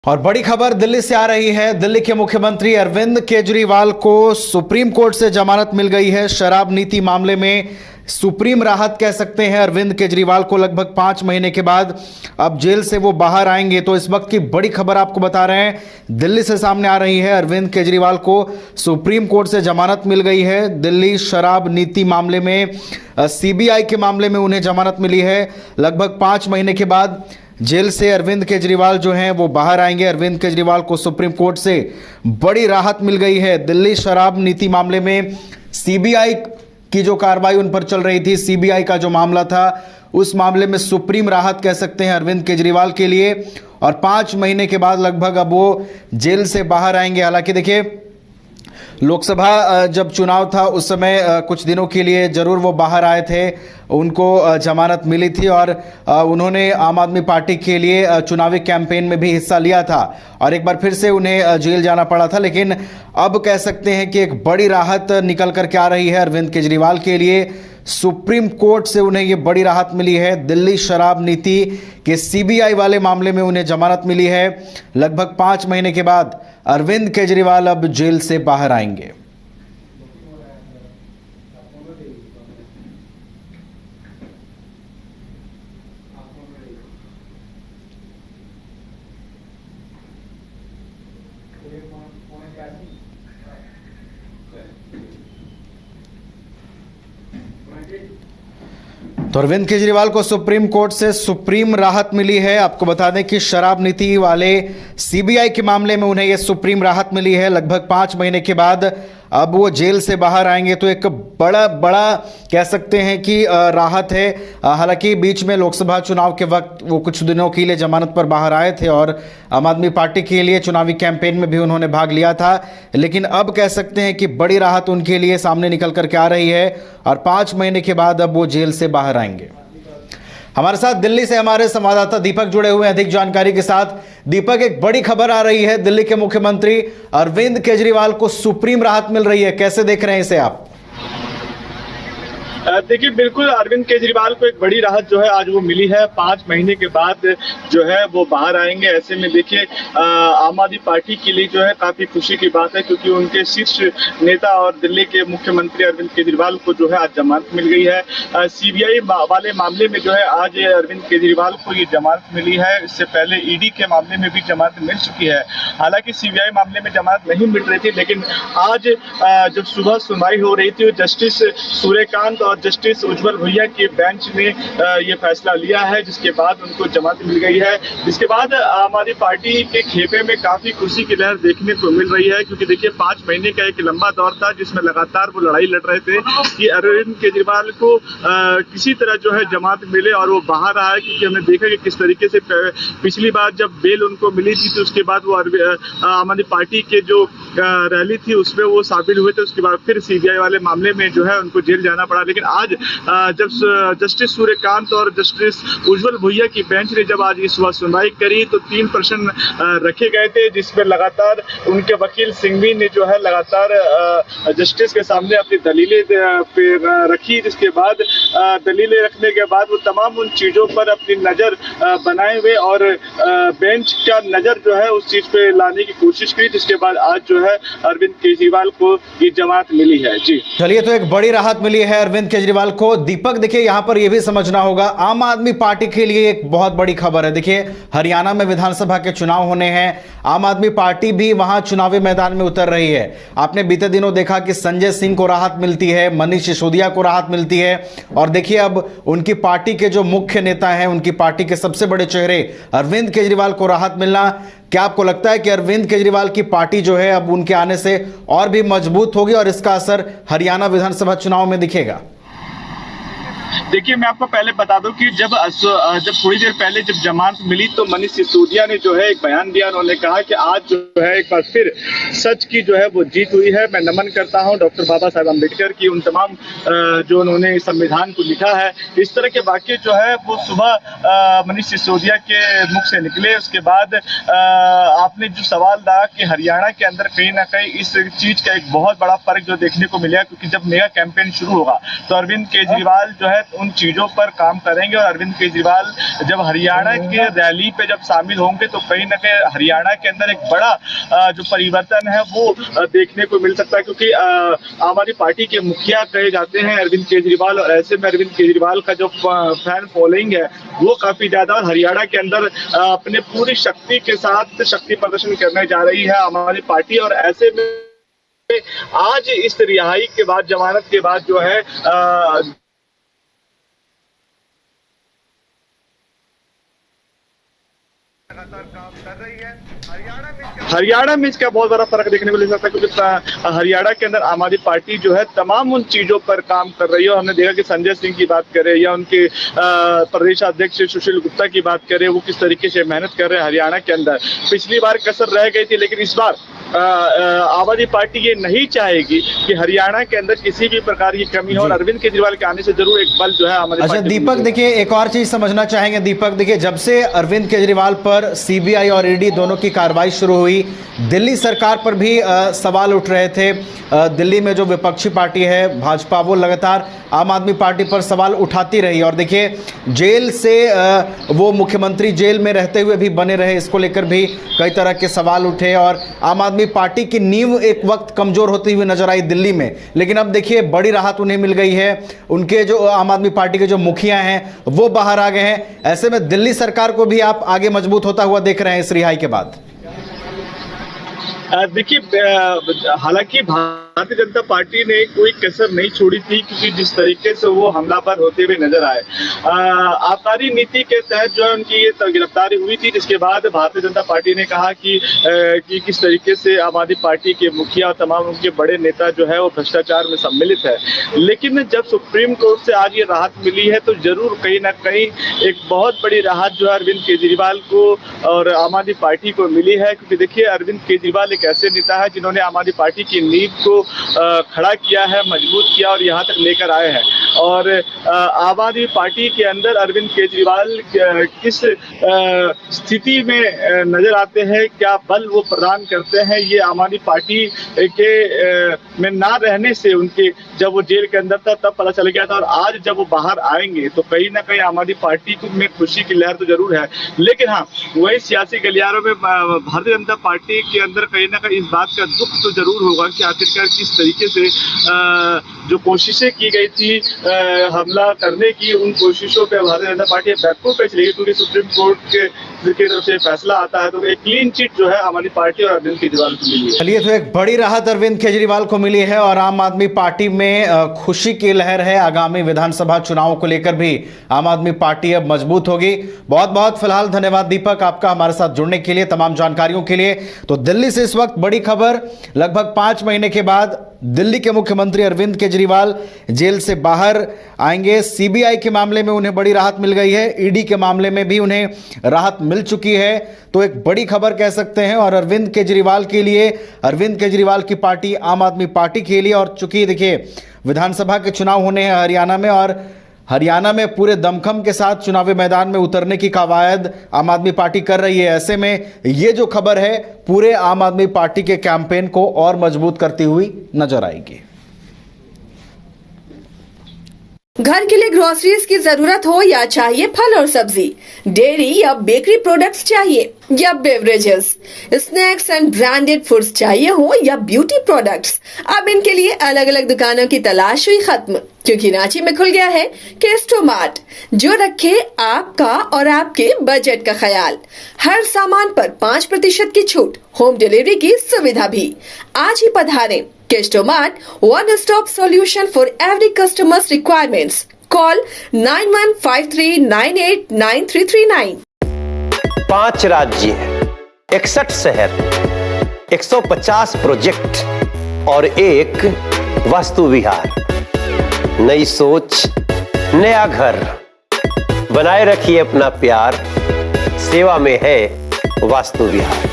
और बड़ी खबर दिल्ली से आ रही है। दिल्ली के मुख्यमंत्री अरविंद केजरीवाल को सुप्रीम कोर्ट से जमानत मिल गई है। शराब नीति मामले में सुप्रीम राहत कह सकते हैं अरविंद केजरीवाल को। लगभग 5 महीने के बाद अब जेल से वो बाहर आएंगे। तो इस वक्त की बड़ी खबर आपको बता रहे हैं, दिल्ली से सामने आ रही है। अरविंद केजरीवाल को सुप्रीम कोर्ट से जमानत मिल गई है। दिल्ली शराब नीति मामले में सीबीआई के मामले में उन्हें जमानत मिली है। लगभग 5 महीने के बाद जेल से अरविंद केजरीवाल जो हैं वो बाहर आएंगे। अरविंद केजरीवाल को सुप्रीम कोर्ट से बड़ी राहत मिल गई है। दिल्ली शराब नीति मामले में सीबीआई की जो कार्रवाई उन पर चल रही थी, सीबीआई का जो मामला था, उस मामले में सुप्रीम राहत कह सकते हैं अरविंद केजरीवाल के लिए। और 5 महीने के बाद लगभग अब वो जेल से बाहर आएंगे। हालांकि देखिए, लोकसभा जब चुनाव था उस समय कुछ दिनों के लिए जरूर वो बाहर आए थे, उनको जमानत मिली थी और उन्होंने आम आदमी पार्टी के लिए चुनावी कैंपेन में भी हिस्सा लिया था और एक बार फिर से उन्हें जेल जाना पड़ा था। लेकिन अब कह सकते हैं कि एक बड़ी राहत निकल कर के आ रही है अरविंद केजरीवाल के लिए। सुप्रीम कोर्ट से उन्हें ये बड़ी राहत मिली है। दिल्ली शराब नीति के सीबीआई वाले मामले में उन्हें जमानत मिली है। लगभग 5 महीने के बाद अरविंद केजरीवाल अब जेल से बाहर आएंगे। तो अरविंद केजरीवाल को सुप्रीम कोर्ट से सुप्रीम राहत मिली है। आपको बता दें कि शराब नीति वाले सीबीआई के मामले में उन्हें यह सुप्रीम राहत मिली है। लगभग 5 महीने के बाद अब वो जेल से बाहर आएंगे। तो एक बड़ा कह सकते हैं कि राहत है। हालांकि बीच में लोकसभा चुनाव के वक्त वो कुछ दिनों के लिए जमानत पर बाहर आए थे और आम आदमी पार्टी के लिए चुनावी कैंपेन में भी उन्होंने भाग लिया था। लेकिन अब कह सकते हैं कि बड़ी राहत उनके लिए सामने निकल करके आ रही है और 5 महीने के बाद अब वो जेल से बाहर आएंगे। हमारे साथ दिल्ली से हमारे संवाददाता दीपक जुड़े हुए हैं अधिक जानकारी के साथ। दीपक, एक बड़ी खबर आ रही है, दिल्ली के मुख्यमंत्री अरविंद केजरीवाल को सुप्रीम राहत मिल रही है, कैसे देख रहे हैं इसे आप? देखिए, बिल्कुल अरविंद केजरीवाल को एक बड़ी राहत जो है आज वो मिली है। 5 महीने के बाद जो है वो बाहर आएंगे। ऐसे में देखिए, आम आदमी पार्टी के लिए जो है काफी खुशी की बात है, क्योंकि उनके शीर्ष नेता और दिल्ली के मुख्यमंत्री अरविंद केजरीवाल को जो है आज जमानत मिल गई है। सीबीआई वाले मामले में जो है आज अरविंद केजरीवाल को ये जमानत मिली है। इससे पहले ईडी के मामले में भी जमानत मिल चुकी है। हालांकि सीबीआई मामले में जमानत नहीं मिल रही थी, लेकिन आज जब सुबह सुनवाई हो रही थी, जस्टिस सूर्यकांत और जस्टिस उज्जवल भुइया के बेंच ने ये फैसला लिया है, जिसके बाद उनको जमानत मिल गई है। जिसके बाद आम आदमी पार्टी के खेमे में काफी खुशी की लहर देखने को मिल रही है, क्योंकि देखिए 5 महीने का एक लंबा दौर था जिसमें लगातार वो लड़ाई लड़ रहे थे कि अरविंद केजरीवाल को किसी तरह जो है जमानत मिले और वो बाहर आया। क्योंकि हमने देखा कि किस तरीके से पिछली बार जब बेल उनको मिली थी तो उसके बाद वो आम आदमी पार्टी के जो रैली थी उसमें वो शामिल हुए थे। उसके बाद फिर सीबीआई वाले मामले में जो है उनको जेल जाना पड़ा। लेकिन आज जब जस्टिस सूर्यकांत और जस्टिस उज्जवल भुइया की बेंच ने जब आज इस सुबह सुनवाई करी तो 3 प्रश्न रखे गए थे, जिसमें लगातार उनके वकील सिंघवी ने जो है लगातार जस्टिस के सामने अपनी दलीलें रखी। जिसके बाद दलीलें रखने के बाद वो तमाम उन चीजों पर अपनी नजर बनाए हुए और बेंच का नजर जो है उस चीज पे लाने की कोशिश की, जिसके बाद आज जो है अरविंद केजरीवाल को ये जमानत मिली है। जी चलिए, तो एक बड़ी राहत मिली है अरविंद केजरीवाल को। दीपक, देखिए यहां पर यह भी समझना होगा, आम आदमी पार्टी के लिए एक बहुत बड़ी खबर है। देखिए, हरियाणा में विधानसभा के चुनाव होने हैं, आम आदमी पार्टी भी वहां चुनावी मैदान में उतर रही है। आपने बीते दिनों देखा कि संजय सिंह को राहत मिलती है, मनीष सिसोदिया को राहत मिलती है और देखिए अब उनकी पार्टी के जो मुख्य नेता हैं, उनकी पार्टी के सबसे बड़े चेहरे अरविंद केजरीवाल को राहत मिलना, क्या आपको लगता है कि अरविंद केजरीवाल की पार्टी जो है अब उनके आने से और भी मजबूत होगी और इसका असर हरियाणा विधानसभा चुनाव में दिखेगा? देखिए, मैं आपको पहले बता दूं कि जब थोड़ी देर पहले जब जमानत मिली तो मनीष सिसोदिया ने जो है एक बयान दिया। उन्होंने कहा कि आज जो है एक बार फिर सच की जो है वो जीत हुई है। मैं नमन करता हूं डॉक्टर बाबा साहब अम्बेडकर की, उन तमाम जो उन्होंने संविधान को लिखा है। इस तरह के वाक्य जो है वो सुबह मनीष सिसोदिया के मुख से निकले। उसके बाद आपने जो सवाल डाला कि हरियाणा के अंदर कहीं ना कहीं इस चीज का एक बहुत बड़ा फर्क जो देखने को मिला, क्योंकि जब मेगा कैंपेन शुरू होगा तो अरविंद केजरीवाल जो है उन चीजों पर काम करेंगे। और अरविंद केजरीवाल जब हरियाणा के रैली पे जब शामिल होंगे तो कहीं ना कहीं हरियाणा के अंदर एक बड़ा जो परिवर्तन है वो देखने को मिल सकता है, क्योंकि आम आदमी पार्टी के मुखिया कहे जाते हैं अरविंद केजरीवाल, और ऐसे में अरविंद केजरीवाल का जो फैन फॉलोइंग है वो काफी ज्यादा, और हरियाणा के अंदर अपने पूरी शक्ति के साथ शक्ति प्रदर्शन करने जा रही है आम आदमी पार्टी। और ऐसे में आज इस रिहाई के बाद, जमानत के बाद जो है लगातार काम कर रही है। हरियाणा में इसका बहुत बड़ा फर्क देखने को मिल सकता है, क्योंकि हरियाणा के अंदर आम आदमी पार्टी जो है तमाम उन चीजों पर काम कर रही है। और हमने देखा कि संजय सिंह की बात करें या उनके प्रदेश अध्यक्ष सुशील गुप्ता की बात करें, वो किस तरीके से मेहनत कर रहे हैं हरियाणा के अंदर। पिछली बार कसर रह गई थी, लेकिन इस बार आम आदमी पार्टी ये नहीं चाहेगी कि हरियाणा के अंदर किसी भी प्रकार की कमी हो, और अरविंद केजरीवाल के आने से जरूर एक बल जो है आम आदमी पार्टी। दीपक देखिए, एक और चीज समझना चाहेंगे दीपक, देखिए जब से अरविंद केजरीवाल पर सीबीआई और ईडी दोनों की कार्रवाई शुरू हुई, दिल्ली सरकार पर भी सवाल उठ रहे थे। दिल्ली में जो विपक्षी पार्टी है भाजपा, वो लगातार आम आदमी पार्टी पर सवाल उठाती रही। और देखिए जेल से वो मुख्यमंत्री जेल में रहते हुए भी बने रहे, इसको लेकर भी कई तरह के सवाल उठे। और आम आदमी पार्टी की नींव एक वक्त कमजोर होती हुई नजर आई दिल्ली में, लेकिन अब देखिए बड़ी राहत उन्हें मिल गई है। उनके जो आम आदमी पार्टी के जो मुखिया हैं वो बाहर आ गए हैं। ऐसे में दिल्ली सरकार को भी आप आगे मजबूत होता हुआ देख रहे हैं इस रिहाई के बाद। देखिए, हालांकि भारतीय जनता पार्टी ने कोई कसर नहीं छोड़ी थी, क्योंकि जिस तरीके से वो हमलावर होते हुए नजर आए, आबकारी नीति के तहत जो है उनकी ये गिरफ्तारी हुई थी, जिसके बाद भारतीय जनता पार्टी ने कहा कि किस तरीके से आम आदमी पार्टी के मुखिया और तमाम उनके बड़े नेता जो है वो भ्रष्टाचार में सम्मिलित है। लेकिन जब सुप्रीम कोर्ट से आज ये राहत मिली है तो जरूर कहीं ना कहीं एक बहुत बड़ी राहत जो है अरविंद केजरीवाल को और आम आदमी पार्टी को मिली है। क्योंकि देखिए, अरविंद केजरीवाल ऐसे नेता है जिन्होंने आम आदमी पार्टी की नींव को खड़ा किया है, मजबूत किया और यहाँ तक लेकर आए हैं। और आम आदमी पार्टी के अंदर अरविंद केजरीवाल किस स्थिति में नजर आते हैं, क्या बल वो प्रदान करते हैं, ये आम आदमी पार्टी के में ना रहने से उनके, जब वो जेल के अंदर था तब पता चल गया था। और आज जब वो बाहर आएंगे तो कहीं ना कहीं आम आदमी पार्टी में खुशी की लहर तो जरूर है। लेकिन हाँ, वही सियासी गलियारों में भारतीय जनता पार्टी के अंदर कहीं ना कहीं इस बात का दुख तो जरूर होगा कि आखिरकार किस तरीके से जो कोशिशें की गई थी हमला करने की, उन कोशिशों पे भारतीय जनता पार्टी बैकफुट पे चली गई, क्योंकि सुप्रीम कोर्ट की तरफ से फैसला आता है तो एक क्लीन चिट जो है आम आदमी पार्टी और अरविंद केजरीवाल को मिली है। चलिए, तो एक बड़ी राहत अरविंद केजरीवाल को मिली है और आम आदमी पार्टी में खुशी की लहर है। आगामी विधानसभा चुनावों को लेकर भी आम आदमी पार्टी अब मजबूत होगी। बहुत बहुत फिलहाल धन्यवाद दीपक आपका हमारे साथ जुड़ने के लिए, तमाम जानकारियों के लिए। तो दिल्ली से इस वक्त बड़ी खबर, लगभग 5 महीने के बाद दिल्ली के मुख्यमंत्री अरविंद केजरीवाल जेल से बाहर आएंगे। सीबीआई के मामले में उन्हें बड़ी राहत मिल गई है, ईडी के मामले में भी उन्हें राहत मिल चुकी है। तो एक बड़ी खबर कह सकते हैं। और अरविंद केजरीवाल के लिए, अरविंद केजरीवाल की पार्टी आम आदमी पार्टी के लिए, और चूंकि देखिए विधानसभा के चुनाव होने हैं हरियाणा में, और हरियाणा में पूरे दमखम के साथ चुनावी मैदान में उतरने की कवायद आम आदमी पार्टी कर रही है। ऐसे में ये जो खबर है पूरे आम आदमी पार्टी के कैंपेन को और मजबूत करती हुई नजर आएगी। घर के लिए ग्रोसरीज की जरूरत हो या चाहिए फल और सब्जी, डेयरी या बेकरी प्रोडक्ट्स चाहिए या beverages, snacks and branded foods चाहिए हो या ब्यूटी प्रोडक्ट्स, अब इनके लिए अलग अलग दुकानों की तलाश हुई खत्म, क्योंकि रांची में खुल गया है केस्टो मार्ट, जो रखे आपका और आपके बजट का ख्याल। हर सामान पर 5% की छूट, होम डिलीवरी की सुविधा भी। आज ही पधारें Kesto mart, one stop solution for every customer's requirements. Call 9153989339. 5 राज्य, 61 शहर, 150 प्रोजेक्ट और एक वास्तु विहार। नई सोच, नया घर, बनाए रखिए अपना प्यार, सेवा में है वास्तु विहार।